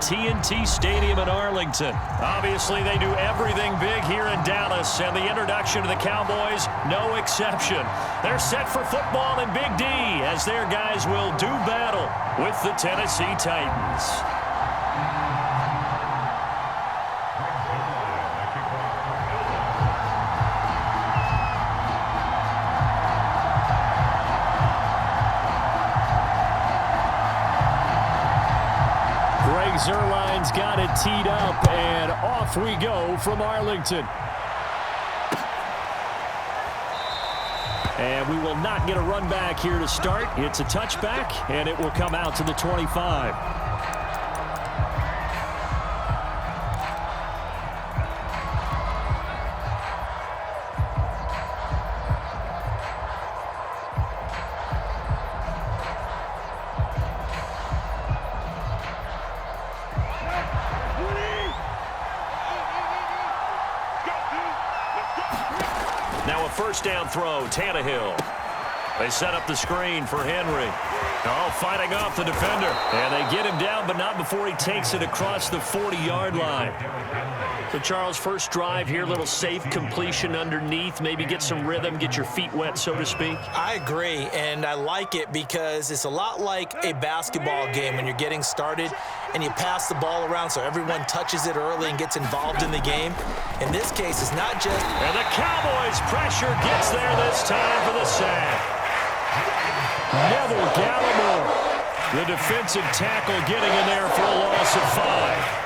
TNT Stadium in Arlington. Obviously, they do everything big here in Dallas, and the introduction to the Cowboys, no exception. They're set for football in Big D as their guys will do battle with the Tennessee Titans. Zerline's got it teed up, and off we go from Arlington. And we will not get a run back here to start. It's a touchback, and it will come out to the 25. Now a first down throw, Tannehill. They set up the screen for Henry. Oh, fighting off the defender. And they get him down, but not before he takes it across the 40-yard line. So, Charles, first drive here, little safe completion underneath. Maybe get some rhythm, get your feet wet, so to speak. I agree, and I like it because it's a lot like a basketball game when you're getting started and you pass the ball around so everyone touches it early and gets involved in the game. In this case, it's not just... And the Cowboys' pressure gets there this time for the sack. Neville Gallimore, the defensive tackle, getting in there for a loss of 5.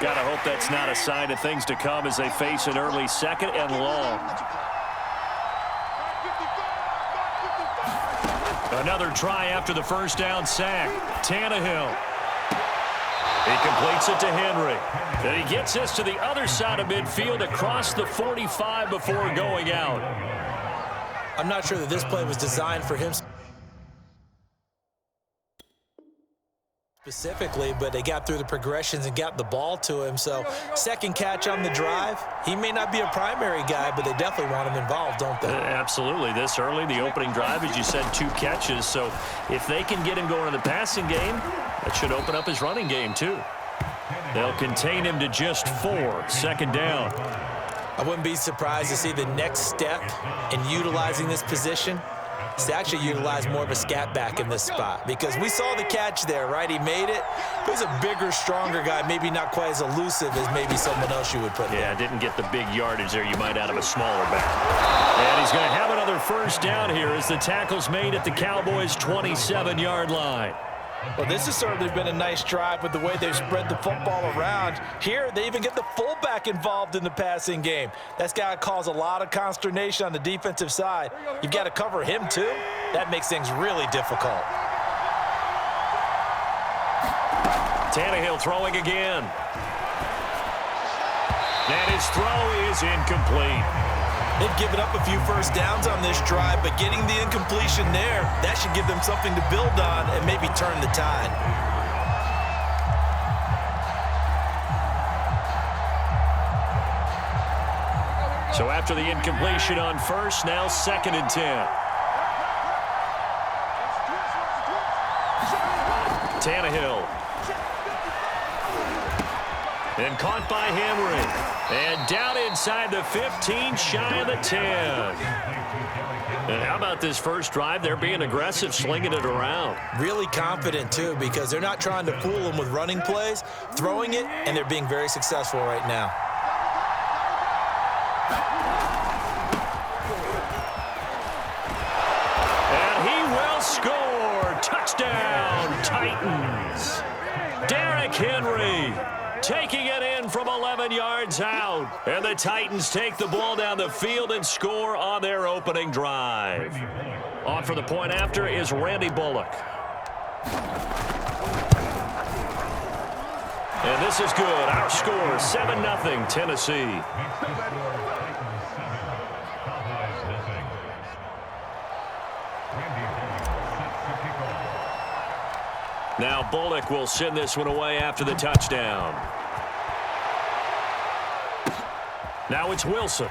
Gotta hope that's not a sign of things to come as they face an early second and long. Another try after the first down sack. Tannehill. He completes it to Henry. And he gets this to the other side of midfield across the 45 before going out. I'm not sure that this play was designed for him specifically, but they got through the progressions and got the ball to him. So second catch on the drive. He may not be a primary guy, but they definitely want him involved, don't they? Absolutely. This early, the opening drive, as you said, 2 catches. So if they can get him going in the passing game, that should open up his running game too. They'll contain him to just 4. Second down. I wouldn't be surprised to see the next step in utilizing this position is to actually utilize more of a scat back in this spot, because we saw the catch there, right? He made it. He's a bigger, stronger guy, maybe not quite as elusive as maybe someone else you would put there. Yeah, didn't get the big yardage there you might out of a smaller back. And he's going to have another first down here as the tackle's made at the Cowboys' 27-yard line. Well, this has certainly been a nice drive with the way they've spread the football around. Here, they even get the fullback involved in the passing game. That's got to cause a lot of consternation on the defensive side. You've got to cover him, too. That makes things really difficult. Tannehill throwing again. And his throw is incomplete. They've given up a few first downs on this drive, but getting the incompletion there, that should give them something to build on and maybe turn the tide. So after the incompletion on first, now 2nd and 10. Tannehill. And caught by Henry. And down inside the 15, shy of the 10. And how about this first drive? They're being aggressive, slinging it around. Really confident, too, because they're not trying to fool them with running plays, throwing it, and they're being very successful right now. And he will score. Touchdown, Titans. Derrick Henry taking it in from 11 yards out. And the Titans take the ball down the field and score on their opening drive. On for the point after is Randy Bullock. And this is good. Our score, 7-0 Tennessee. Now Bullock will send this one away after the touchdown. Now it's Wilson.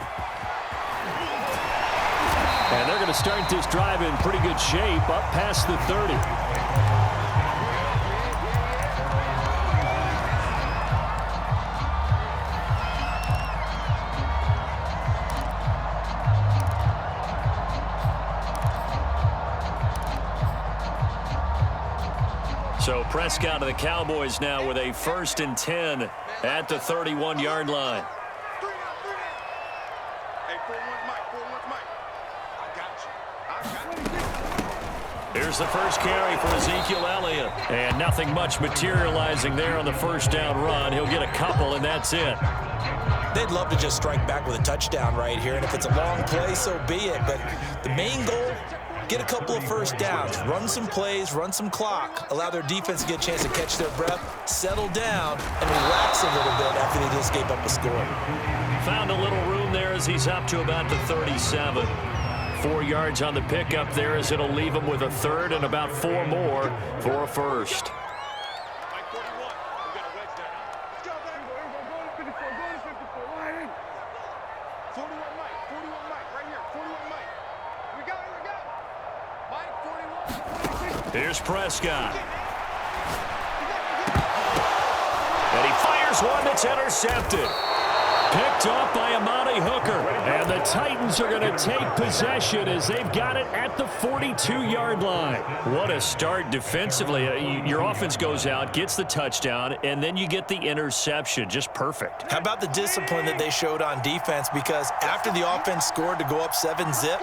And they're going to start this drive in pretty good shape, up past the 30. So Prescott of the Cowboys now with a 1st and 10 at the 31-yard line. Here's the first carry for Ezekiel Elliott. And nothing much materializing there on the first down run. He'll get a couple, and that's it. They'd love to just strike back with a touchdown right here, and if it's a long play, so be it. But the main goal, get a couple of first downs, run some plays, run some clock, allow their defense to get a chance to catch their breath, settle down, and relax a little bit after they just gave up a score. Found a little room there as he's up to about the 37. 4 yards on the pickup there as it'll leave him with a 3rd and about 4 more for a first. Here's Prescott. And he fires one that's intercepted. Picked off by Amani Hooker. And the Titans are going to take possession as they've got it at the 42-yard line. What a start defensively. Your offense goes out, gets the touchdown, and then you get the interception. Just perfect. How about the discipline that they showed on defense? Because after the offense scored to go up 7-zip,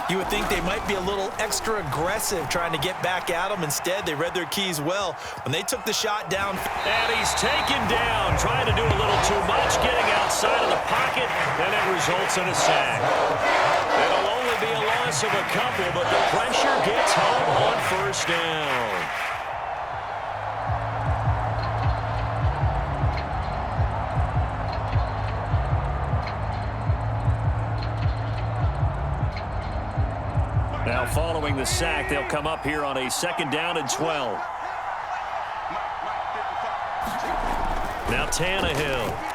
you would think they might be a little extra aggressive trying to get back at them. Instead, they read their keys well. When they took the shot down. And he's taken down, trying to do a little too much, getting outside of the pocket, and it results in a sack. It'll only be a loss of a couple, but the pressure gets home on first down. Now following the sack, they'll come up here on a 2nd down and 12. Now Tannehill.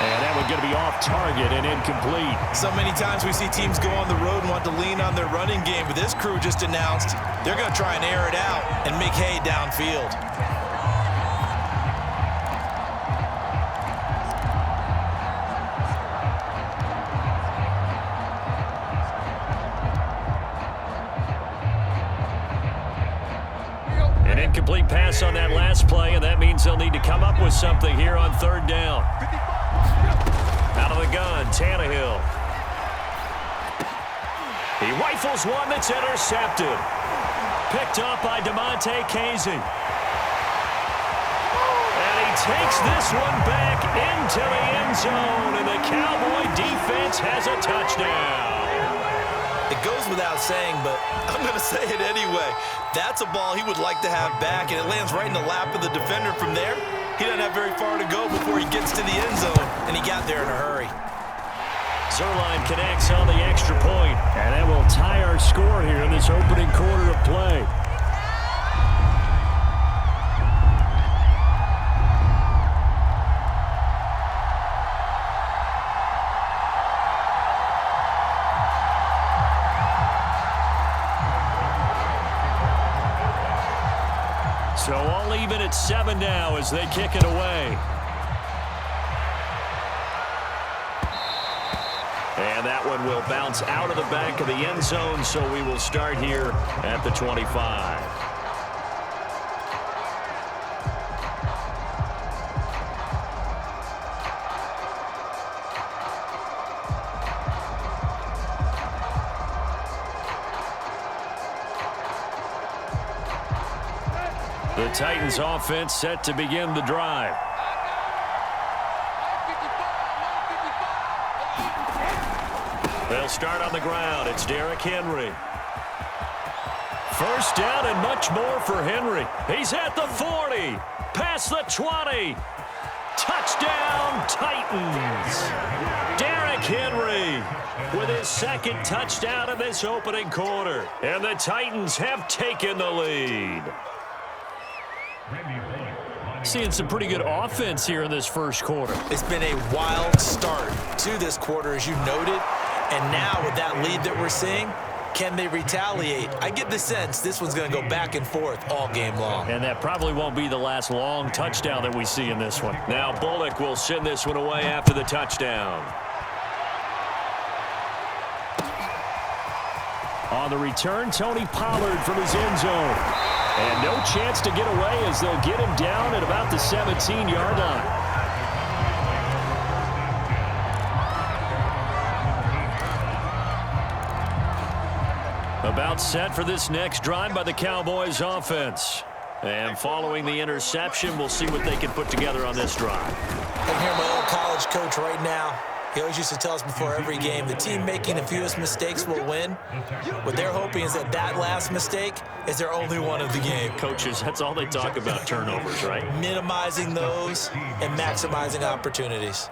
And that one's going to be off target and incomplete. So many times we see teams go on the road and want to lean on their running game, but this crew just announced they're going to try and air it out and make hay downfield. An incomplete pass on that last play, and that means they'll need to come up with something here on 3rd down. Out of the gun, Tannehill. He rifles one that's intercepted. Picked up by DeMonte Casey. And he takes this one back into the end zone, and the Cowboy defense has a touchdown. It goes without saying, but I'm going to say it anyway. That's a ball he would like to have back, and it lands right in the lap of the defender from there. He doesn't have very far to go before he gets to the end zone, and he got there in a hurry. Zerline connects on the extra point, and that will tie our score here in this opening quarter of play. So all even at 7 now as they kick it away. And that one will bounce out of the back of the end zone, so we will start here at the 25. The Titans offense set to begin the drive. They'll start on the ground. It's Derrick Henry. First down and much more for Henry. He's at the 40. Past the 20. Touchdown, Titans. Derrick Henry with his 2nd touchdown of this opening quarter. And the Titans have taken the lead. Seeing some pretty good offense here in this first quarter. It's been a wild start to this quarter, as you noted. And now with that lead that we're seeing, can they retaliate? I get the sense this one's going to go back and forth all game long. And that probably won't be the last long touchdown that we see in this one. Now Bullock will send this one away after the touchdown. On the return, Tony Pollard from his end zone. And no chance to get away as they'll get him down at about the 17-yard line. About set for this next drive by the Cowboys offense. And following the interception, we'll see what they can put together on this drive. I can hear my old college coach right now. He always used to tell us before every game, the team making the fewest mistakes will win. What they're hoping is that that last mistake is their only one of the game. Coaches, that's all they talk about, turnovers, right? Minimizing those and maximizing opportunities.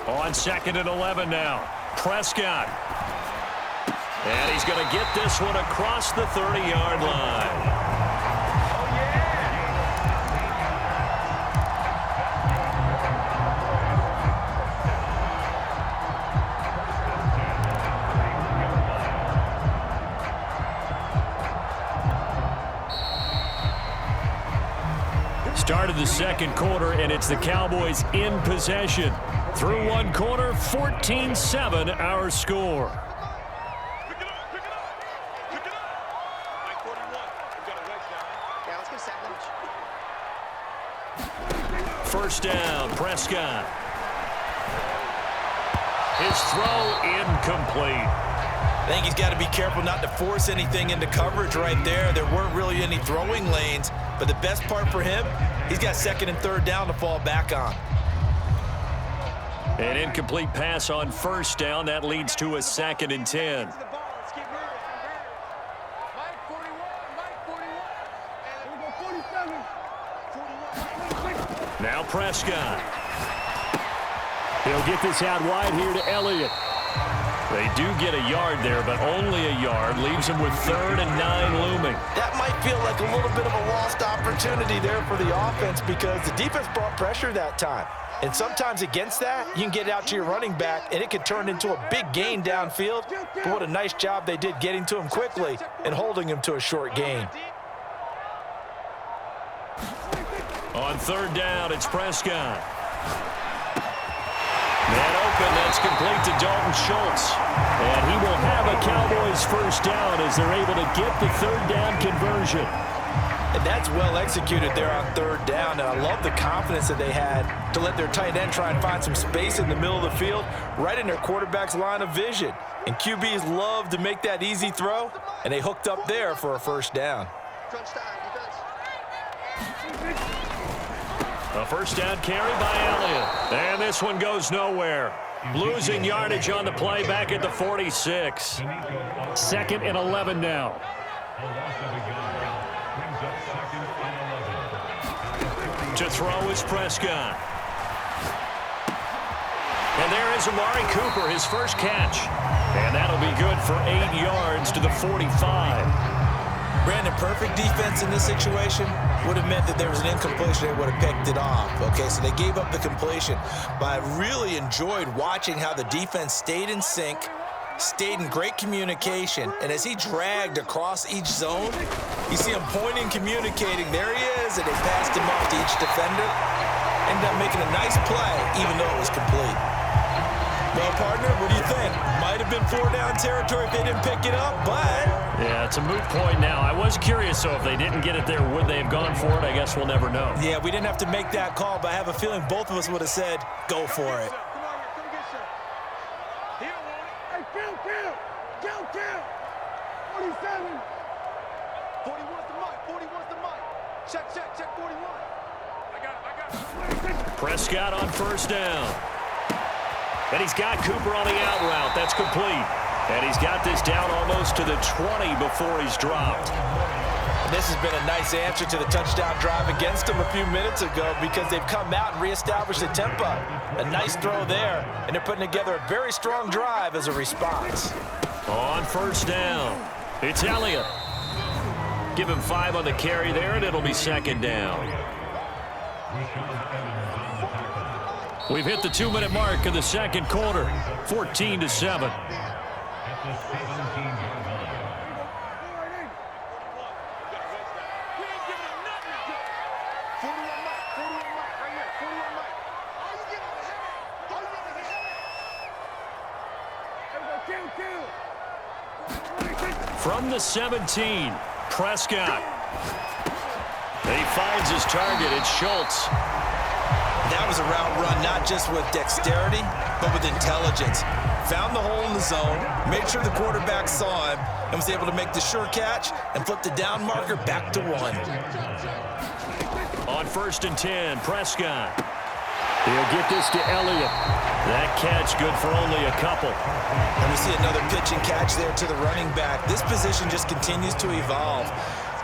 On 2nd and 11 now. Prescott. And he's going to get this one across the 30-yard line. Start of the second quarter, and it's the Cowboys in possession. Through one quarter, 14-7 our score. First down, Prescott. His throw incomplete. I think he's got to be careful not to force anything into coverage right there. There weren't really any throwing lanes, but the best part for him, he's got 2nd and 3rd down to fall back on. An incomplete pass on first down. That leads to a 2nd and 10. Now Prescott. He'll get this out wide here to Elliott. They do get a yard there, but only a yard. Leaves them with 3rd and 9 looming. That might feel like a little bit of a lost opportunity there for the offense because the defense brought pressure that time. And sometimes against that, you can get it out to your running back, and it could turn into a big gain downfield. But what a nice job they did getting to him quickly and holding him to a short gain. On 3rd down, it's Prescott. Man open, that's complete to Dalton Schultz. And he will have a Cowboys first down as they're able to get the 3rd down conversion. And that's well executed there on 3rd down. And I love the confidence that they had to let their tight end try and find some space in the middle of the field, right in their quarterback's line of vision. And QBs love to make that easy throw, and they hooked up there for a first down. A first down carry by Elliott. And this one goes nowhere. Losing yardage on the play back at the 46. 2nd and 11 now. To throw is Prescott. And there is Amari Cooper, his first catch. And that'll be good for 8 yards to the 45. Brandon, perfect defense in this situation would have meant that there was an incompletion. They would have picked it off. Okay, so they gave up the completion. But I really enjoyed watching how the defense stayed in sync, stayed in great communication, and as he dragged across each zone, you see him pointing, communicating. There he is, and they passed him off to each defender. Ended up making a nice play, even though it was complete. Well, partner, what do you think? Might have been 4-down territory if they didn't pick it up, but... Yeah, it's a moot point now. I was curious, so if they didn't get it there, would they have gone for it? I guess we'll never know. Yeah, we didn't have to make that call, but I have a feeling both of us would have said, go for it. Hey, kill! 47. 41's the mic, 41's the mic. Check, 41. I got it. Prescott on first down. And he's got Cooper on the out route. That's complete. And he's got this down almost to the 20 before he's dropped. And this has been a nice answer to the touchdown drive against them a few minutes ago because they've come out and reestablished the tempo. A nice throw there, and they're putting together a very strong drive as a response. On first down, it's Elliott. Give him 5 on the carry there, and it'll be 2nd down. We've hit the 2-minute mark of the second quarter, 14-7. From the 17, Prescott. He finds his target. It's Schultz. That was a route run not just with dexterity, but with intelligence. Found the hole in the zone, made sure the quarterback saw him, and was able to make the sure catch and flip the down marker back to 1. On 1st and 10, Prescott. He'll get this to Elliott. That catch good for only a couple. And we see another pitch and catch there to the running back. This position just continues to evolve.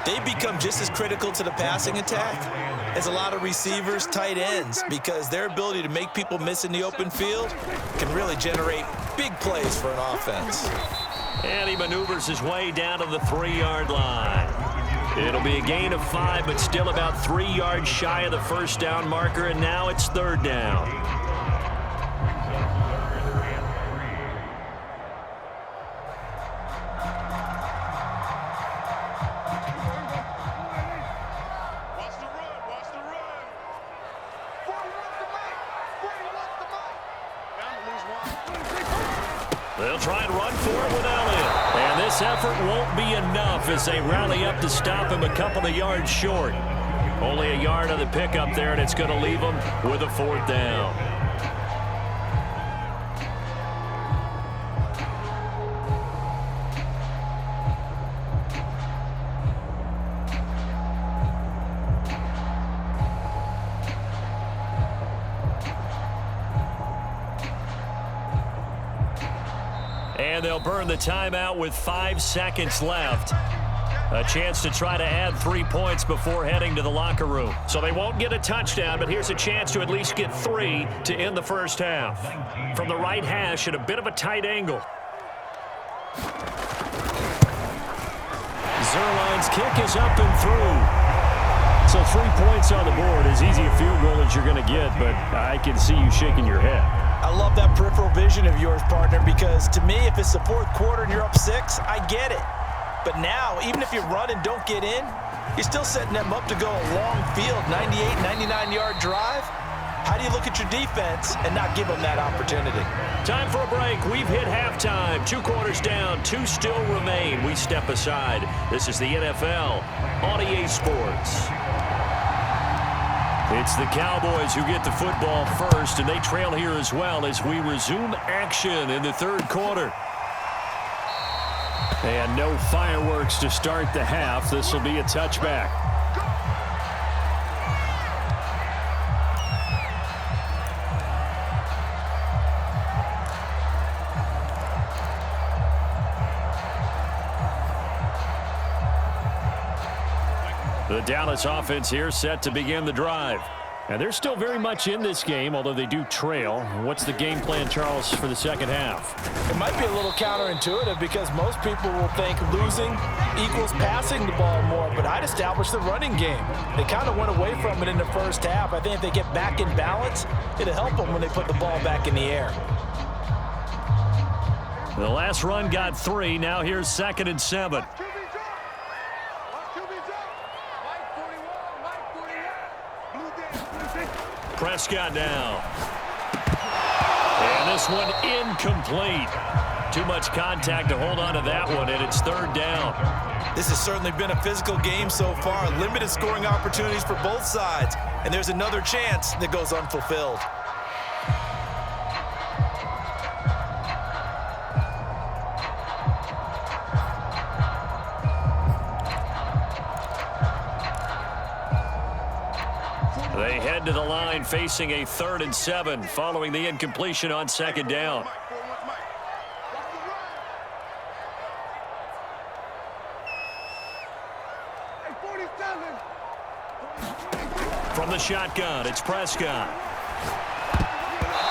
They become just as critical to the passing attack as a lot of receivers, tight ends, because their ability to make people miss in the open field can really generate big plays for an offense. And he maneuvers his way down to the 3-yard line. It'll be a gain of 5, but still about 3 yards shy of the first down marker, and now it's 3rd down. They'll try and run for it with Elliott. And this effort won't be enough as they rally up to stop him a couple of yards short. Only a yard on the pickup there, and it's going to leave them with a 4th down. And they'll burn the timeout with 5 seconds left. A chance to try to add 3 points before heading to the locker room. So they won't get a touchdown, but here's a chance to at least get 3 to end the first half. From the right hash at a bit of a tight angle. Zerline's kick is up and through. So 3 points on the board, as easy a field goal as you're going to get, but I can see you shaking your head. I love that peripheral vision of yours, partner, because to me, if it's the 4th quarter and you're up 6, I get it. But now, even if you run and don't get in, you're still setting them up to go a long field, 98, 99-yard drive. How do you look at your defense and not give them that opportunity? Time for a break. We've hit halftime. 2 quarters down, 2 still remain. We step aside. This is the NFL on EA Sports. It's the Cowboys who get the football first, and they trail here as well as we resume action in the 3rd quarter. And no fireworks to start the half. This will be a touchback. The Dallas offense here set to begin the drive. And they're still very much in this game, although they do trail. What's the game plan, Charles, for the second half? It might be a little counterintuitive because most people will think losing equals passing the ball more, but I'd establish the running game. They kind of went away from it in the first half. I think if they get back in balance, it'll help them when they put the ball back in the air. The last run got 3. Now here's 2nd and 7. Prescott now. And this one incomplete. Too much contact to hold on to that one, and it's 3rd down. This has certainly been a physical game so far. Limited scoring opportunities for both sides. And there's another chance that goes unfulfilled. They head to the line facing a 3rd and 7 following the incompletion on 2nd down. From the shotgun, it's Prescott.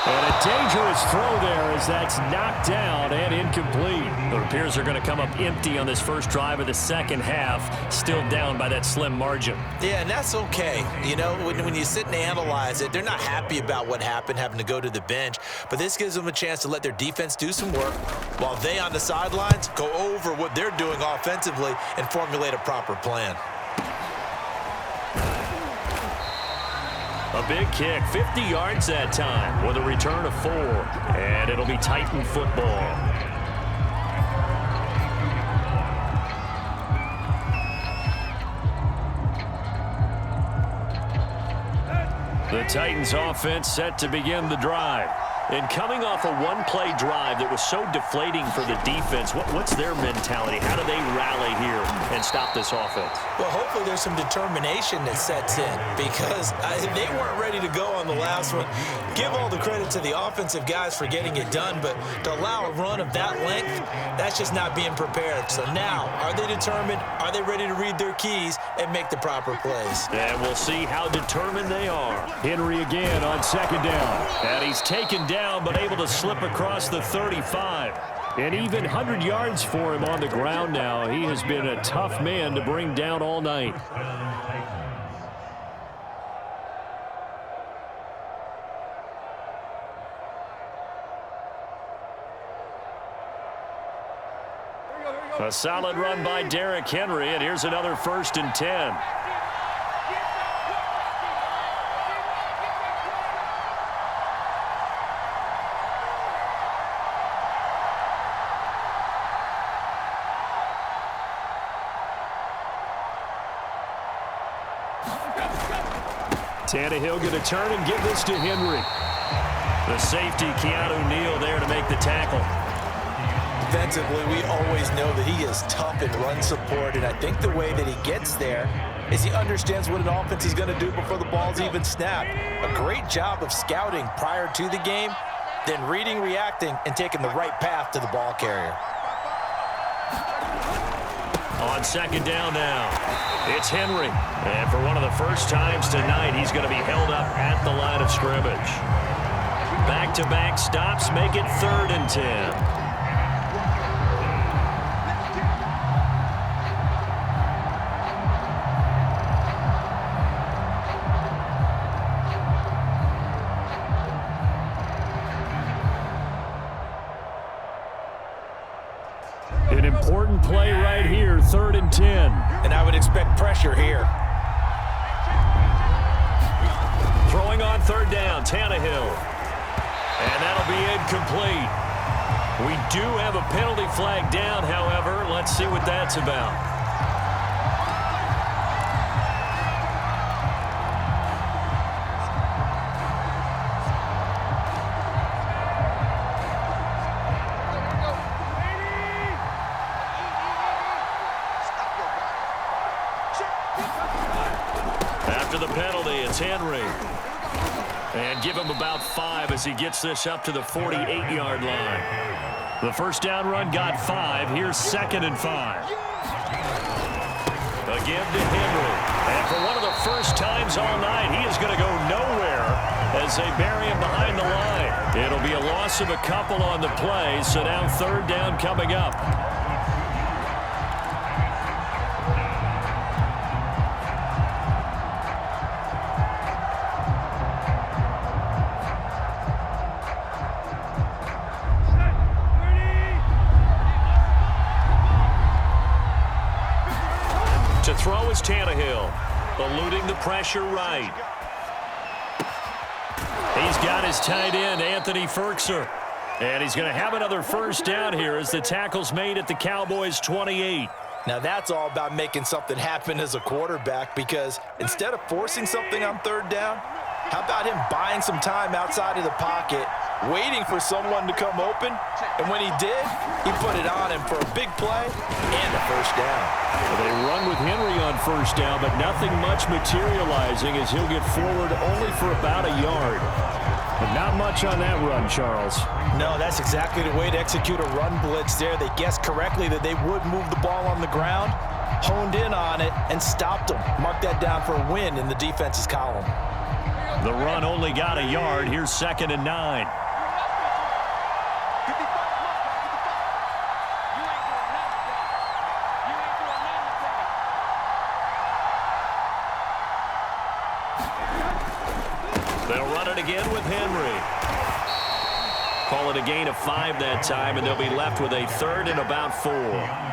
And a dangerous throw there as that's knocked down and incomplete. It appears they're going to come up empty on this first drive of the second half, still down by that slim margin. Yeah, and that's okay. You know, when you sit and analyze it, they're not happy about what happened, having to go to the bench. But this gives them a chance to let their defense do some work while they on the sidelines go over what they're doing offensively and formulate a proper plan. A big kick, 50 yards that time with a return of 4. And it'll be Titan football. The Titans offense set to begin the drive. And coming off a one-play drive that was so deflating for the defense, what's their mentality? How do they rally here and stop this offense? Well, hopefully there's some determination that sets in because they weren't ready to go on the last one. Give all the credit to the offensive guys for getting it done, but to allow a run of that length, that's just not being prepared. So now, are they determined? Are they ready to read their keys and make the proper plays? And we'll see how determined they are. Henry again on second down. And he's taken down, but able to slip across the 35. And even 100 yards for him on the ground now. He has been a tough man to bring down all night. A solid run by Derrick Henry, and here's another 1st and 10. Tannehill going to turn and give this to Henry. The safety, Keanu Neal, there to make the tackle. Defensively, we always know that he is tough in run support, and I think the way that he gets there is he understands what an offense is going to do before the ball's even snapped. A great job of scouting prior to the game, then reading, reacting, and taking the right path to the ball carrier. On second down now, it's Henry. And for one of the first times tonight, he's going to be held up at the line of scrimmage. Back-to-back stops make it 3rd and 10. An important play right here, 3rd and 10. And I would expect pressure here. Throwing on 3rd down, Tannehill. And that'll be incomplete. We do have a penalty flag down, however. Let's see what that's about. After the penalty, it's Henry. And give him about 5 as he gets this up to the 48-yard line. The first down run got 5. Here's 2nd and 5. Again to Henry. And for one of the first times all night, he is going to go nowhere as they bury him behind the line. It'll be a loss of a couple on the play, so now 3rd down coming up. To throw is Tannehill, eluding the pressure right. He's got his tight end, Anthony Ferkser. And he's going to have another first down here as the tackle's made at the Cowboys' 28. Now that's all about making something happen as a quarterback, because instead of forcing something on 3rd down, how about him buying some time outside of the pocket, waiting for someone to come open, and when he did, he put it on him for a big play and a first down. They run with Henry on first down, but nothing much materializing as he'll get forward only for about a yard. But not much on that run, Charles. No, that's exactly the way to execute a run blitz there. They guessed correctly that they would move the ball on the ground, honed in on it, and stopped them. Mark that down for a win in the defense's column. The run only got a yard. Here's 2nd and 9. They'll run it again with Henry. Call it a gain of 5 that time, and they'll be left with a 3rd and about 4.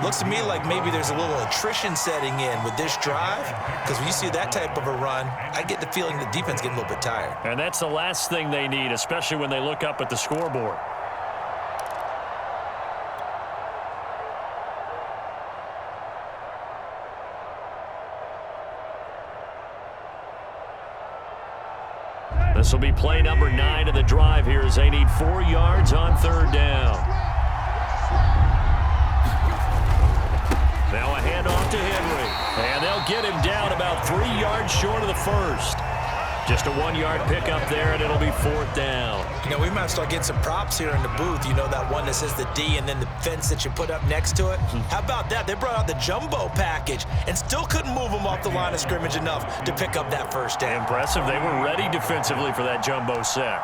Looks to me like maybe there's a little attrition setting in with this drive, because when you see that type of a run, I get the feeling the defense getting a little bit tired. And that's the last thing they need, especially when they look up at the scoreboard. This will be play number 9 of the drive here as they need 4 yards on 3rd down. Now a handoff to Henry. And they'll get him down about 3 yards short of the first. Just a 1-yard pickup there, and it'll be 4th down. You know, we might start getting some props here in the booth. You know, that one that says the D and then the fence that you put up next to it? How about that? They brought out the jumbo package and still couldn't move them off the line of scrimmage enough to pick up that first down. Impressive. They were ready defensively for that jumbo set.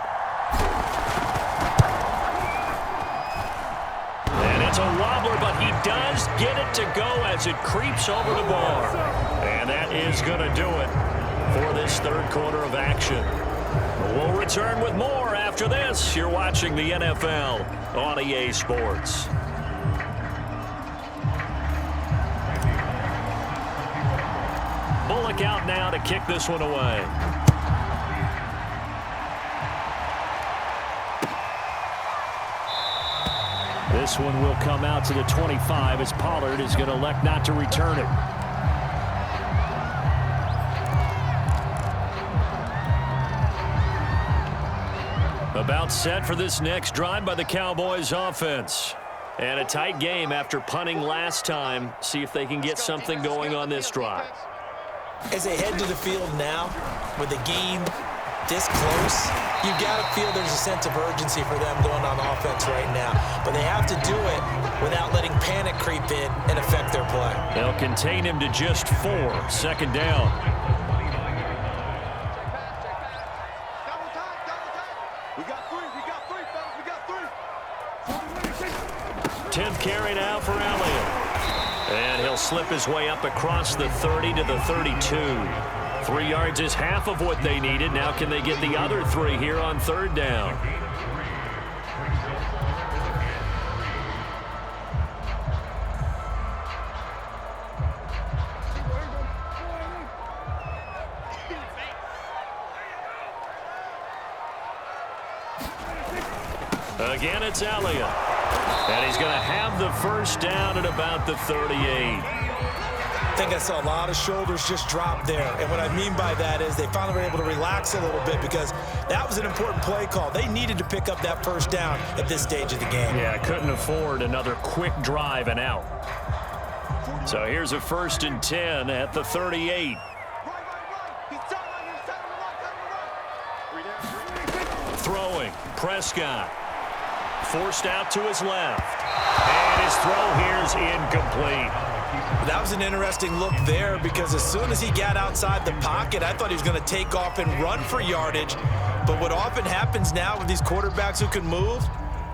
And it's a wobbler, but he does get it to go as it creeps over the bar. And that is going to do it for this 3rd quarter of action. We'll return with more after this. You're watching the NFL on EA Sports. Bullock out now to kick this one away. This one will come out to the 25 as Pollard is going to elect not to return it. About set for this next drive by the Cowboys offense. And a tight game after punting last time. See if they can get something going on this drive. As they head to the field now, with the game this close, you've got to feel there's a sense of urgency for them going on offense right now. But they have to do it without letting panic creep in and affect their play. They'll contain him to just 4. 2nd down. We got 3, fellas. We got 3. 10th carry now for Elliott. And he'll slip his way up across the 30 to the 32. 3 yards is half of what they needed. Now can they get the other 3 here on 3rd down? Again, it's Elliott. And he's going to have the first down at about the 38. I think I saw a lot of shoulders just drop there. And what I mean by that is they finally were able to relax a little bit because that was an important play call. They needed to pick up that first down at this stage of the game. Yeah, couldn't afford another quick drive and out. So here's a 1st and 10 at the 38. Throwing, Prescott. Forced out to his left. And his throw here is incomplete. That was an interesting look there because as soon as he got outside the pocket, I thought he was going to take off and run for yardage. But what often happens now with these quarterbacks who can move,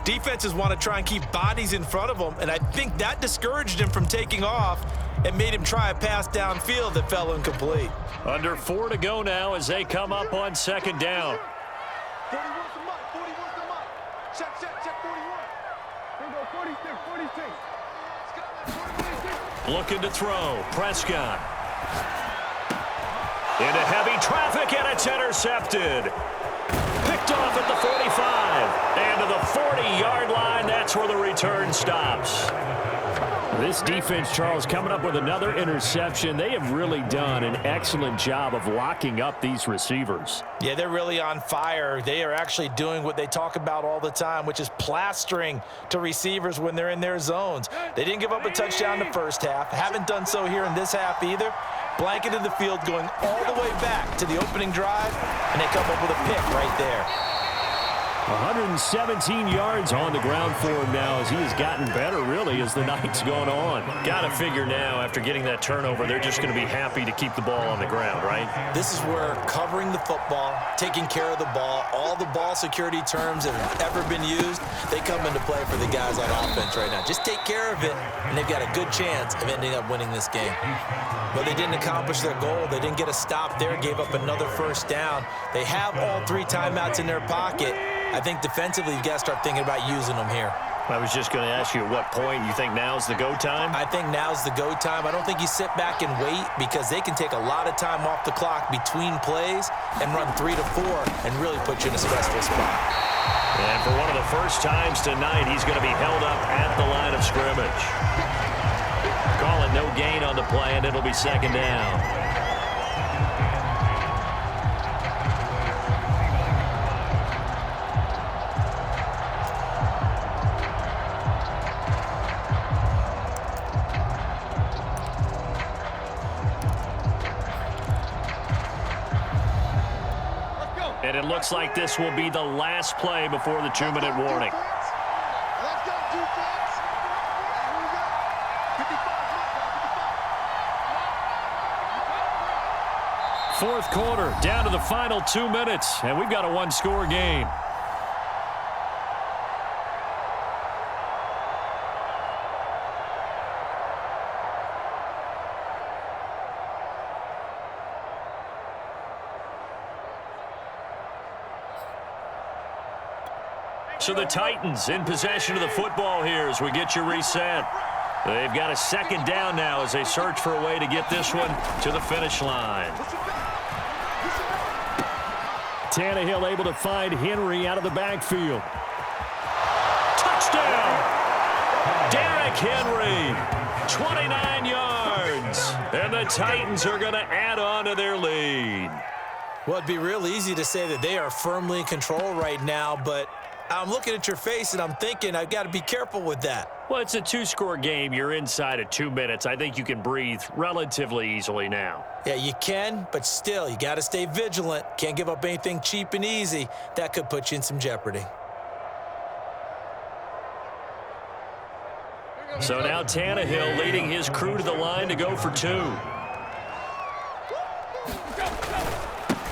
defenses want to try and keep bodies in front of them, and I think that discouraged him from taking off and made him try a pass downfield that fell incomplete. Under 4 to go now as they come up on 2nd down. 41's the mark. 41's the mark. Check 41. Here we go, 46, 46. Looking to throw. Prescott. Into heavy traffic, and it's intercepted. Picked off at the 45. And to the 40-yard line, that's where the return stops. This defense, Charles, coming up with another interception. They have really done an excellent job of locking up these receivers. Yeah, they're really on fire. They are actually doing what they talk about all the time, which is plastering to receivers when they're in their zones. They didn't give up a touchdown the first half. Haven't done so here in this half either. Blanketed the field going all the way back to the opening drive, and they come up with a pick right there. 117 yards on the ground for him now as he has gotten better, really, as the night's gone on. Got to figure now, after getting that turnover, they're just going to be happy to keep the ball on the ground, right? This is where covering the football, taking care of the ball, all the ball security terms that have ever been used, they come into play for the guys on offense right now. Just take care of it, and they've got a good chance of ending up winning this game. But they didn't accomplish their goal. They didn't get a stop there, gave up another first down. They have all 3 timeouts in their pocket. I think defensively, you've got to start thinking about using them here. I was just going to ask you at what point you think now's the go time? I think now's the go time. I don't think you sit back and wait because they can take a lot of time off the clock between plays and run 3 to 4 and really put you in a stressful spot. And for one of the first times tonight, he's going to be held up at the line of scrimmage. Call it no gain on the play, and it'll be 2nd down. And it looks like this will be the last play before the 2-minute warning. Let's go, defense. Here we go. 55. Fourth quarter, down to the final 2 minutes, and we've got a one-score game. So the Titans in possession of the football here as we get you reset. They've got a second down now as they search for a way to get this one to the finish line. Tannehill able to find Henry out of the backfield. Touchdown! Derrick Henry, 29 yards. And the Titans are going to add on to their lead. Well, it'd be real easy to say that they are firmly in control right now, but I'm looking at your face and I'm thinking I've got to be careful with that. Well, it's a two-score game. You're inside of 2 minutes. I think you can breathe relatively easily now. Yeah, you can, but still, you got to stay vigilant. Can't give up anything cheap and easy. That could put you in some jeopardy. So now Tannehill leading his crew to the line to go for 2.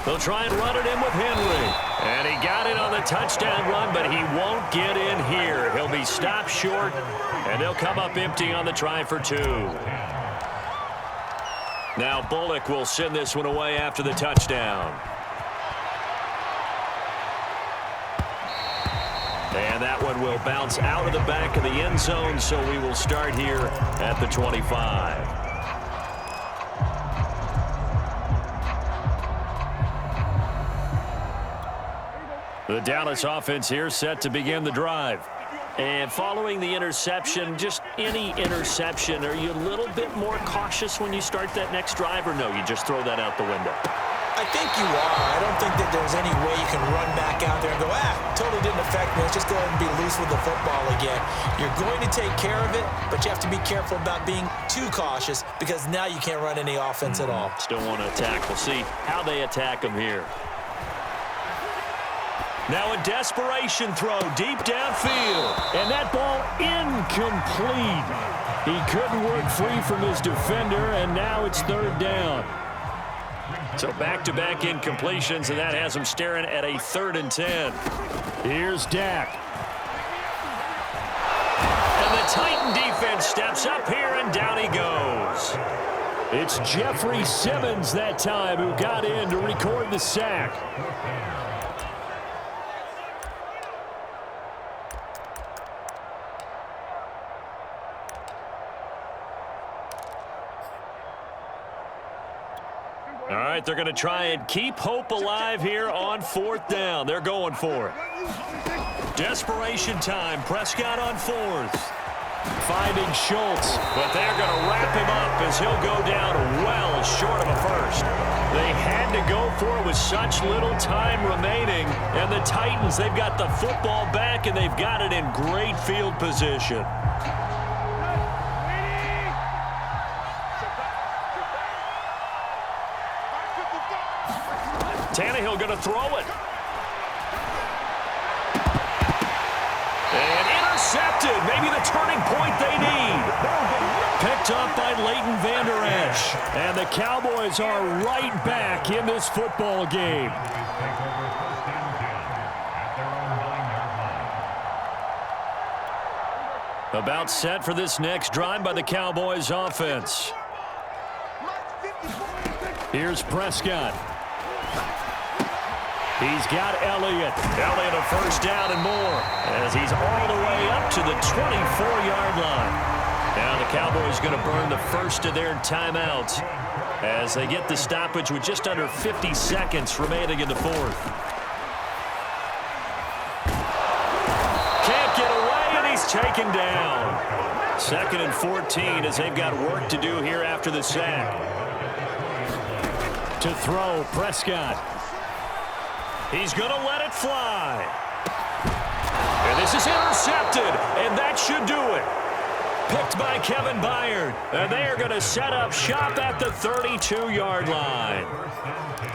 They'll try and run it in with Henry. And he got it on the touchdown run, but he won't get in here. He'll be stopped short, and they'll come up empty on the try for 2. Now Bullock will send this one away after the touchdown. And that one will bounce out of the back of the end zone, so we will start here at the 25. The Dallas offense here set to begin the drive. And following the interception, just any interception, are you a little bit more cautious when you start that next drive, or no, you just throw that out the window? I think you are. I don't think that there's any way you can run back out there and go, totally didn't affect me. Let's just go ahead and be loose with the football again. You're going to take care of it, but you have to be careful about being too cautious because now you can't run any offense at all. Still want to attack. We'll see how they attack them here. Now a desperation throw deep downfield. And that ball incomplete. He couldn't work free from his defender, and now it's third down. So back-to-back incompletions, and that has him staring at a 3rd and 10. Here's Dak. And the Titan defense steps up here, and down he goes. It's Jeffrey Simmons that time who got in to record the sack. All right, they're going to try and keep hope alive here on 4th down. They're going for it. Desperation time. Prescott on 4th. Finding Schultz, but they're going to wrap him up as he'll go down well short of a first. They had to go for it with such little time remaining. And the Titans, they've got the football back, and they've got it in great field position. Tannehill going to throw it. And intercepted. Maybe the turning point they need. Picked up by Leighton Vander Esch. And the Cowboys are right back in this football game. About set for this next drive by the Cowboys offense. Here's Prescott. He's got Elliott. Elliott a first down and more as he's all the way up to the 24-yard line. Now the Cowboys going to burn the first of their timeouts as they get the stoppage with just under 50 seconds remaining in the 4th. Can't get away, and he's taken down. 2nd and 14 as they've got work to do here after the sack. To throw, Prescott. He's going to let it fly. And this is intercepted, and that should do it. Picked by Kevin Byard. And they are going to set up shop at the 32-yard line.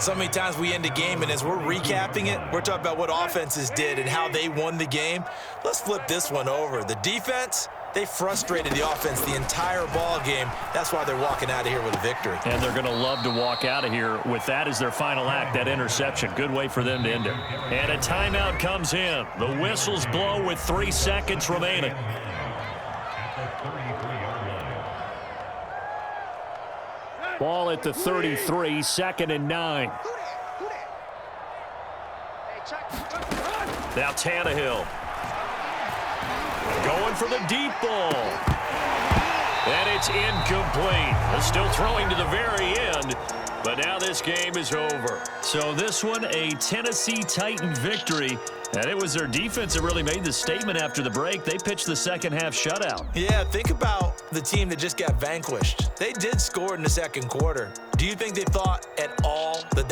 So many times we end a game, and as we're recapping it, we're talking about what offenses did and how they won the game. Let's flip this one over. The defense, they frustrated the offense the entire ball game. That's why they're walking out of here with a victory. And they're going to love to walk out of here with that as their final act, that interception. Good way for them to end it. And a timeout comes in. The whistles blow with 3 seconds remaining. Ball at the 33, 2nd and 9. Now Tannehill. Going for the deep ball. And it's incomplete. Still throwing to the very end. But now this game is over. So this one, a Tennessee Titan victory. And it was their defense that really made the statement after the break. They pitched the second half shutout. Yeah, think about the team that just got vanquished. They did score in the second quarter. Do you think they thought at all that